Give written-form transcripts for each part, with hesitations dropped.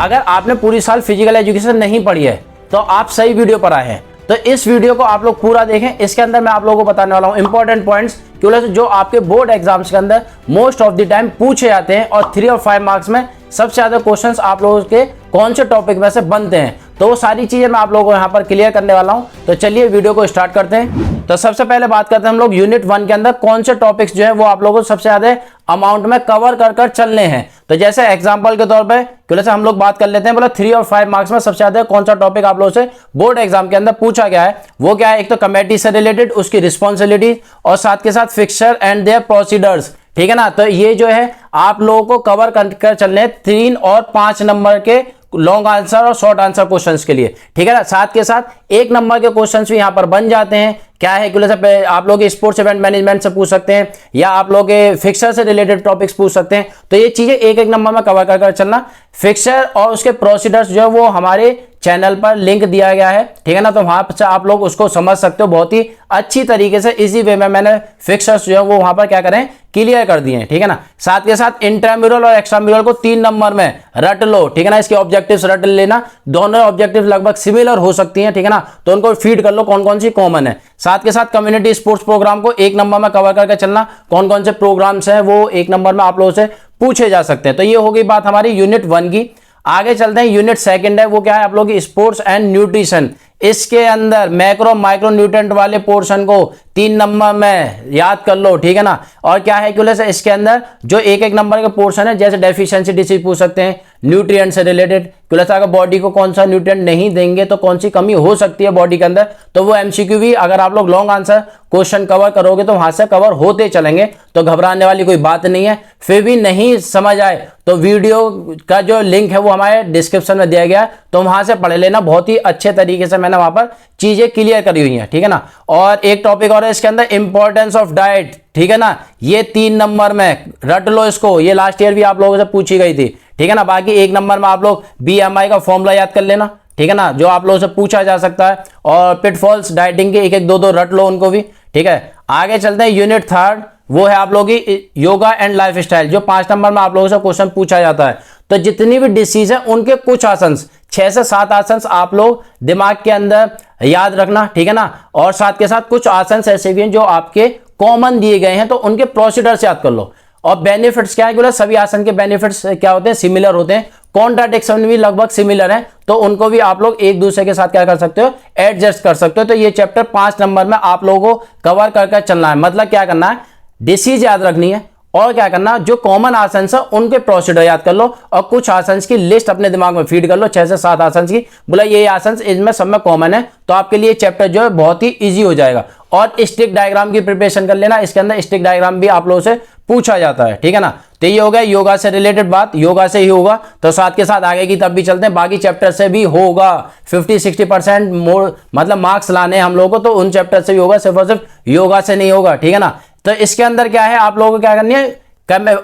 अगर आपने पूरी साल फिजिकल एजुकेशन नहीं पढ़ी है तो आप सही वीडियो पर आए हैं। तो इस वीडियो को आप लोग पूरा देखें। इसके अंदर मैं आप लोगों को बताने वाला हूं इंपॉर्टेंट पॉइंट्स जो आपके बोर्ड एग्जाम्स के अंदर मोस्ट ऑफ द टाइम पूछे जाते हैं और 3 और 5 मार्क्स में सबसे ज्यादा क्वेश्चंस आप लोगों के कौन से टॉपिक में से बनते हैं। तो वो सारी चीजें मैं आप लोगों को यहाँ पर क्लियर करने वाला हूँ। तो चलिए वीडियो को स्टार्ट करते हैं। तो सबसे पहले बात करते हैं हम लोग यूनिट 1 के अंदर कौन से टॉपिक्स जो है वो आप लोगों को सबसे ज्यादा अमाउंट में कवर कर चलने हैं। तो जैसे एग्जांपल के तौर पे जैसे हम लोग बात कर लेते हैं, बोला 3 और 5 मार्क्स में सबसे ज्यादा कौन सा टॉपिक आप लोगों से बोर्ड एग्जाम के अंदर पूछा गया है। वो क्या है, एक तो कमेटी से रिलेटेड उसकी रिस्पॉन्सिबिलिटी और साथ के साथ फिक्सचर एंड देयर प्रोसीडर्स। ठीक है ना। तो ये जो है आप लोगों को कवर कर चलने 3 और 5 नंबर के लॉन्ग आंसर और शॉर्ट आंसर क्वेश्चंस के लिए। ठीक है ना। साथ के साथ 1 नंबर के क्वेश्चंस भी यहां पर बन जाते हैं। क्या है कि आप लोग स्पोर्ट्स इवेंट मैनेजमेंट से पूछ सकते हैं या आप लोग फिक्सर से रिलेटेड टॉपिक्स पूछ सकते हैं। तो ये चीजें 1 नंबर में कवर कर चलना। फिक्सर और उसके प्रोसीडर्स जो है वो हमारे चैनल पर लिंक दिया गया है। ठीक है ना। तो वहां पर आप लोग उसको समझ सकते हो बहुत ही अच्छी तरीके से, इजी वे में मैंने फिक्सर्स जो है वो वहां पर क्या करें क्लियर कर दिए हैं। ठीक है ना। साथ के साथ इंट्राम्यूरल और एक्स्ट्राम्यूरल को 3 नंबर में रट लो। ठीक है ना। इसके ऑब्जेक्टिव्स रट लेना। दोनों ऑब्जेक्टिव लगभग सिमिलर हो सकती हैं। ठीक है ना। तो उनको फीड कर लो कौन कौन सी कॉमन है। साथ के साथ कम्युनिटी स्पोर्ट्स प्रोग्राम को 1 नंबर में कवर करके चलना। कौन कौन से प्रोग्राम्स हैं वो 1 नंबर में आप लोगों से पूछे जा सकते हैं। तो ये हो गई बात हमारी यूनिट 1 की। आगे चलते हैं यूनिट 2 है। वो क्या है आप लोग की स्पोर्ट्स एंड न्यूट्रिशन। इसके अंदर मैक्रो माइक्रो न्यूट्रिएंट वाले पोर्शन को 3 नंबर में याद कर लो। ठीक है ना। और क्या है कि इसके अंदर जो 1 नंबर के पोर्शन है, जैसे डेफिशिएंसी डिसीज पूछ सकते हैं न्यूट्रिएंट से रिलेटेड। अगर बॉडी को कौन सा न्यूट्रिएंट नहीं देंगे तो कौन सी कमी हो सकती है बॉडी के अंदर, तो वो एमसीक्यू भी अगर आप लोग लॉन्ग आंसर क्वेश्चन कवर करोगे तो वहां से कवर होते चलेंगे। तो घबराने वाली कोई बात नहीं है। फिर भी नहीं समझ आए तो वीडियो का जो लिंक है वो हमारे डिस्क्रिप्शन में दिया गया है, तो वहां से पढ़ लेना। बहुत ही अच्छे तरीके से मैंने वहां पर चीजें क्लियर करी हुई हैं। ठीक है ना। और एक टॉपिक और है इसके अंदर, इंपॉर्टेंस ऑफ डाइट। ठीक है ना। ये 3 नंबर में रट लो इसको। ये लास्ट ईयर भी आप लोगों से पूछी गई थी। ठीक है ना। बाकी 1 नंबर में आप लोग BMI का फॉर्मूला याद कर लेना। ठीक है ना, जो आप लोगों से पूछा जा सकता है। और पिटफॉल्स डाइटिंग के 1 2 रट लो उनको भी। ठीक है। आगे चलते हैं यूनिट 3, वो है आप लोगों की योगा एंड लाइफ स्टाइल, जो 5 नंबर में आप लोगों से क्वेश्चन पूछा जाता है। तो जितनी भी डिसीज है उनके कुछ आसन 6 से 7 आसन आप लोग दिमाग के अंदर याद रखना। ठीक है ना। और साथ के साथ कुछ आसन ऐसे भी हैं जो आपके कॉमन दिए गए हैं, तो उनके प्रोसीडर्स याद कर लो। और बेनिफिट्स क्या है कि सभी आसन के बेनिफिट्स क्या होते हैं, सिमिलर होते हैं। कॉन्ट्राडिक्शन भी लगभग सिमिलर है, तो उनको भी आप लोग एक दूसरे के साथ क्या कर सकते हो, एडजस्ट कर सकते हो। तो ये चैप्टर 5 नंबर में आप लोगों को कवर कर चलना है। मतलब क्या करना है, डिसीज याद रखनी है और क्या करना, जो कॉमन आसन है उनके प्रोसीडर याद कर लो और कुछ आसन की लिस्ट अपने दिमाग में फीड कर लो, 6 से 7 आसन की। बोला ये आसन इनमें सब में कॉमन है, तो आपके लिए चैप्टर जो है बहुत ही इजी हो जाएगा। और स्टिक डायग्राम की प्रिपरेशन कर लेना। इसके अंदर स्टिक डायग्राम भी आप लोगों से पूछा जाता है। ठीक है ना। तो ये हो गया योगा से रिलेटेड बात, योगा से ही होगा। तो साथ के साथ आगे की तब भी चलते हैं, बाकी चैप्टर से भी होगा। 50-60% मोर मतलब मार्क्स लाने हम लोगों को, तो उन चैप्टर से भी होगा, सिर्फ और सिर्फ योगा से नहीं होगा। ठीक है ना। तो इसके अंदर क्या है, आप लोगों को क्या करनी है,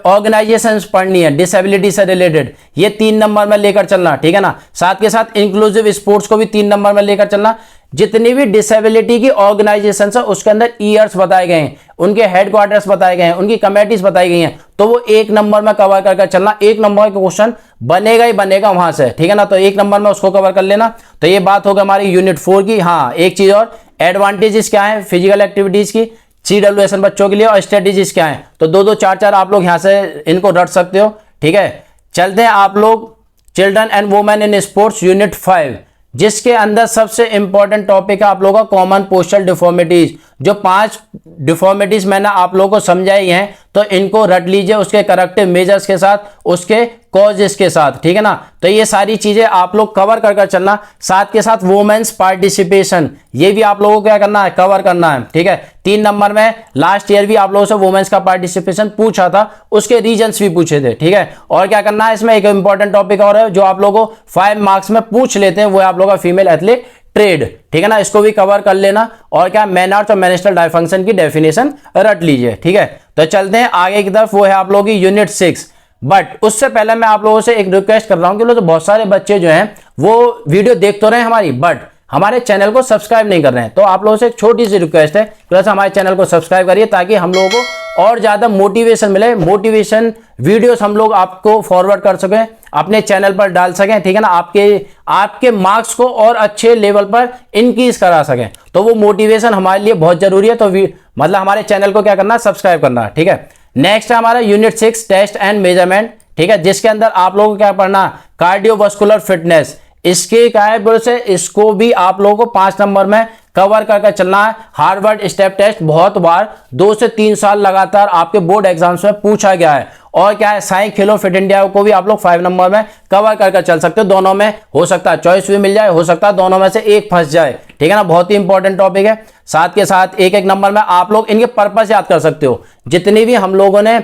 ऑर्गेनाइजेशंस पढ़नी है डिसेबिलिटी से रिलेटेड, ये 3 नंबर में लेकर चलना। ठीक है ना। साथ के साथ इंक्लूसिव स्पोर्ट्स को भी 3 नंबर में लेकर चलना। जितनी भी डिसेबिलिटी की ऑर्गेनाइजेशन है उसके अंदर ईयर्स बताए गए हैं, उनके हेडक्वार्टर्स बताए गए हैं, उनकी कमेटीज बताई गई हैं, तो वो 1 नंबर में कवर कर चलना। 1 नंबर का क्वेश्चन बनेगा ही बनेगा वहां से। ठीक है ना। तो 1 नंबर में उसको कवर कर लेना। तो ये बात होगा हमारी यूनिट 4 की। हाँ, एक चीज और, एडवांटेजेस क्या है फिजिकल एक्टिविटीज की CWSN बच्चों के लिए, और स्ट्रेटेजीज क्या है। तो 2 2 4 4 आप लोग यहां से इनको रट सकते हो। ठीक है। चलते हैं आप लोग children and women in sports unit 5, जिसके अंदर सबसे इंपॉर्टेंट टॉपिक है आप लोगों का कॉमन पोस्चरल डिफॉर्मिटीज। जो 5 डिफॉर्मिटीज मैंने आप लोगों को समझाई हैं, तो इनको रट लीजिए उसके करेक्टिव मेजर्स के साथ, उसके कॉजेस के साथ। ठीक है ना। तो ये सारी चीजें आप लोग कवर कर चलना। साथ के साथ वुमेन्स पार्टिसिपेशन, ये भी आप लोगों को क्या करना है, कवर करना है। ठीक है। 3 नंबर में लास्ट ईयर भी आप लोगों से वुमेन्स का पार्टिसिपेशन पूछा था, उसके रीजंस भी पूछे थे। ठीक है। और क्या करना है, इसमें एक इंपॉर्टेंट टॉपिक और है जो आप लोगों को 5 मार्क्स में पूछ लेते हैं, वो आप लोगों का फीमेल एथलीट ट्रेड। ठीक है ना। इसको भी कवर कर लेना। और क्या, मैनर्स और मेंस्ट्रुअल डायफंक्शन की डेफिनेशन रट लीजिए। ठीक है। तो चलते हैं आगे की तरफ, वो है आप लोगों की यूनिट 6। बट उससे पहले मैं आप लोगों से एक रिक्वेस्ट कर रहा हूं कि तो बहुत सारे बच्चे जो हैं वो वीडियो देख तो रहे हैं हमारी, बट हमारे चैनल को सब्सक्राइब नहीं कर रहे हैं। तो आप लोगों से एक छोटी सी रिक्वेस्ट है, प्लस हमारे चैनल को सब्सक्राइब करिए ताकि हम लोगों को और ज़्यादा मोटिवेशन मिले, मोटिवेशन वीडियोस हम लोग आपको फॉरवर्ड कर सकें, अपने चैनल पर डाल सकें, ठीक है ना, आपके मार्क्स को और अच्छे लेवल पर इंक्रीज करा सकें, तो वो मोटिवेशन हमारे लिए बहुत जरूरी है। तो मतलब हमारे चैनल को क्या करना है, सब्सक्राइब करना है, ठीक है। नेक्स्ट है हमारा यूनिट 6 टेस्ट एंड मेजरमेंट, ठीक है, जिसके अंदर आप लोगों को क्या पढ़ना, कार्डियोवास्कुलर फिटनेस। इसके क्या है बोले से, इसको भी आप लोगों को 5 नंबर में कवर करके चलना है। हार्वर्ड स्टेप टेस्ट बहुत बार 2 से 3 साल लगातार आपके बोर्ड एग्जाम्स में पूछा गया है। और क्या है, साई खेलो फिट इंडिया को भी आप लोग 5 नंबर में कवर करके चल सकते हो। दोनों में हो सकता है चॉइस भी मिल जाए, हो सकता है दोनों में से एक फंस जाए, ठीक है ना, बहुत ही इंपॉर्टेंट टॉपिक है। साथ के साथ एक एक नंबर में आप लोग इनके पर्पस याद कर सकते हो। जितनी भी हम लोगों ने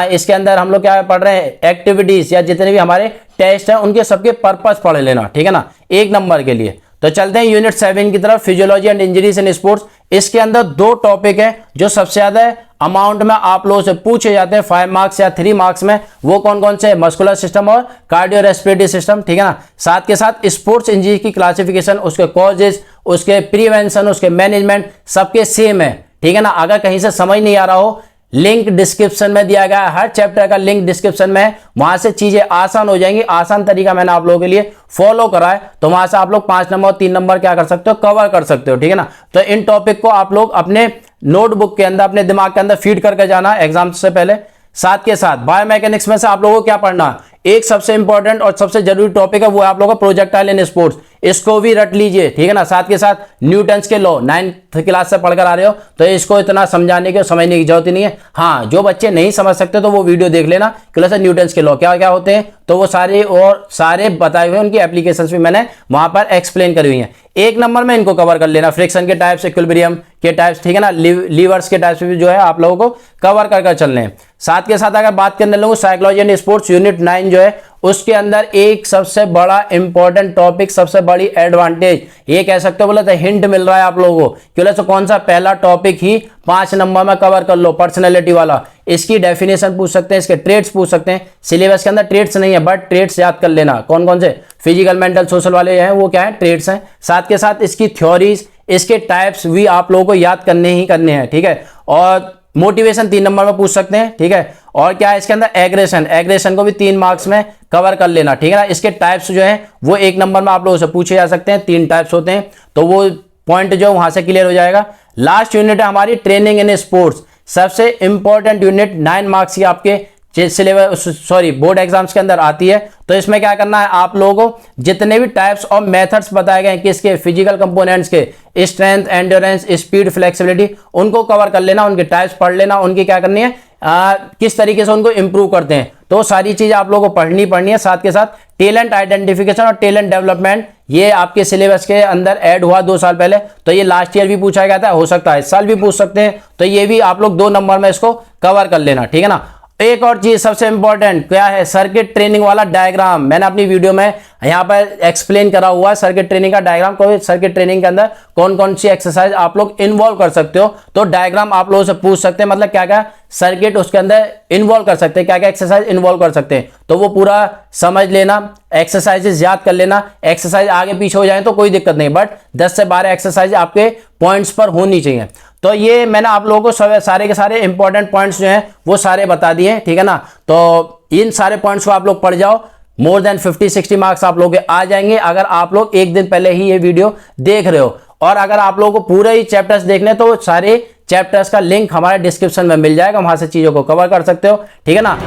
इसके अंदर हम लोग क्या पढ़ रहे हैं, एक्टिविटीज या जितने भी हमारे टेस्ट हैं उनके सबके पर्पस पढ़ लेना, ठीक है ना, 1 नंबर के लिए। तो चलते हैं यूनिट 7 की तरफ, physiology and injuries in sports. इसके अंदर 2 टॉपिक है जो सबसे ज्यादा अमाउंट में आप लोगों से पूछे जाते हैं 5 मार्क्स या 3 मार्क्स में। वो कौन कौन से, मस्कुलर सिस्टम और कार्डियो रेस्पिरेटरी सिस्टम, ठीक है ना। साथ के साथ स्पोर्ट्स इंजरी की क्लासिफिकेशन, उसके कॉजेज, उसके प्रिवेंशन, उसके मैनेजमेंट सबके सेम है, ठीक है ना। अगर कहीं से समझ नहीं आ रहा हो, लिंक डिस्क्रिप्शन में दिया गया है, हर चैप्टर का लिंक डिस्क्रिप्शन में है, वहां से चीजें आसान हो जाएंगी। आसान तरीका मैंने आप लोगों के लिए फॉलो करा है, तो वहां से आप लोग 5 नंबर और 3 नंबर क्या कर सकते हो, कवर कर सकते हो, ठीक है ना। तो इन टॉपिक को आप लोग अपने नोटबुक के अंदर, अपने दिमाग के अंदर फीड करके जाना एग्जाम से पहले। साथ के साथ बायोमैकेनिक्स में से आप लोगों को क्या पढ़ना, एक सबसे इंपॉर्टेंट और सबसे जरूरी टॉपिक है, वो है आप लोगों का प्रोजेक्टाइल इन स्पोर्ट्स। इसको भी रट लीजिए, ठीक है ना। साथ के साथ न्यूटन्स के लॉ 9th क्लास से पढ़कर आ रहे हो, तो इसको इतना समझाने की समझने की जरूरत ही नहीं है। हाँ, जो बच्चे नहीं समझ सकते तो वो वीडियो देख लेना, क्लास न्यूटन्स के लॉ क्या क्या होते हैं, तो वो सारे बताए हुए, उनकी एप्लीकेशंस भी मैंने वहां पर एक्सप्लेन करी हुई हैं। 1 नंबर में इनको कवर कर लेना, फ्रिक्शन के टाइप्स, इक्विलिब्रियम के टाइप्स, ठीक है ना, लीवर्स के टाइप्स भी जो है आप लोगों को कवर कर चलने हैं। साथ के साथ अगर बात करने लोगों साइकोलॉजी एंड स्पोर्ट्स यूनिट 9 जो है, उसके अंदर एक सबसे बड़ा इंपॉर्टेंट टॉपिक, सबसे बड़ी एडवांटेज ये कह सकते हो, बोले तो हिंट मिल रहा है आप लोगों को, क्यों तो कौन सा, पहला टॉपिक ही 5 नंबर में कवर कर लो, पर्सनैलिटी वाला। इसकी डेफिनेशन पूछ सकते हैं, इसके ट्रेड्स पूछ सकते हैं। सिलेबस के अंदर ट्रेड्स नहीं है, बट ट्रेड्स याद कर लेना, कौन कौन से, फिजिकल, मेंटल, सोशल वाले हैं, वो क्या है, ट्रेड्स हैं। साथ के साथ इसकी थ्योरीज, इसके टाइप्स भी आप लोगों को याद करने हैं, ठीक है। और मोटिवेशन 3 नंबर में पूछ सकते हैं, ठीक है। और क्या है इसके अंदर, एग्रेशन को भी 3 मार्क्स में कवर कर लेना, ठीक है ना। इसके टाइप्स जो हैं वो 1 नंबर में आप लोगों से पूछे जा सकते हैं, 3 टाइप्स होते हैं, तो वो पॉइंट जो वहां से क्लियर हो जाएगा। लास्ट यूनिट है हमारी ट्रेनिंग इन स्पोर्ट्स, सबसे इंपॉर्टेंट यूनिट, 9 मार्क्स की आपके बोर्ड एग्जाम्स के अंदर आती है। तो इसमें क्या करना है, आप लोगों को जितने भी टाइप्स और मेथड्स बताए गए हैं किसके, फिजिकल कंपोनेंट्स के, स्ट्रेंथ, एंड्योरेंस, स्पीड, फ्लेक्सिबिलिटी, उनको कवर कर लेना, उनके टाइप्स पढ़ लेना, उनकी क्या करनी है, किस तरीके से उनको इंप्रूव करते हैं, तो सारी चीज आप लोगों को पढ़नी है। साथ के साथ टैलेंट आइडेंटिफिकेशन और टैलेंट डेवलपमेंट, ये आपके सिलेबस के अंदर ऐड हुआ 2 साल पहले, तो ये लास्ट ईयर भी पूछा गया था, हो सकता है इस साल भी पूछ सकते हैं, तो ये भी आप लोग 2 नंबर में इसको कवर कर लेना, ठीक है ना। एक और चीज सबसे इंपॉर्टेंट क्या है, सर्किट ट्रेनिंग वाला डायग्राम, मैंने अपनी वीडियो में यहाँ पर एक्सप्लेन करा हुआ है सर्किट ट्रेनिंग का डायग्राम। कोई सर्किट ट्रेनिंग के अंदर कौन कौन सी एक्सरसाइज आप लोग इन्वॉल्व कर सकते हो, तो डायग्राम आप लोगों से पूछ सकते हैं, मतलब क्या क्या सर्किट उसके अंदर इन्वॉल्व कर सकते हैं, क्या क्या एक्सरसाइज इन्वॉल्व कर सकते हैं, तो वो पूरा समझ लेना, एक्सरसाइजेस याद कर लेना। एक्सरसाइज आगे पीछे हो जाए तो कोई दिक्कत नहीं, बट 10 से 12 एक्सरसाइज आपके पॉइंट्स पर होनी चाहिए। तो ये मैंने आप लोगों को सारे के सारे इंपॉर्टेंट पॉइंट्स जो हैं वो सारे बता दिए, ठीक है ना। तो इन सारे पॉइंट्स को आप लोग पढ़ जाओ, मोर देन 50-60 मार्क्स आप लोग आ जाएंगे, अगर आप लोग एक दिन पहले ही ये वीडियो देख रहे हो। और अगर आप लोगों को पूरे ही चैप्टर्स देखने, तो सारे चैप्टर्स का लिंक हमारे डिस्क्रिप्शन में मिल जाएगा, वहां से चीजों को कवर कर सकते हो, ठीक है ना।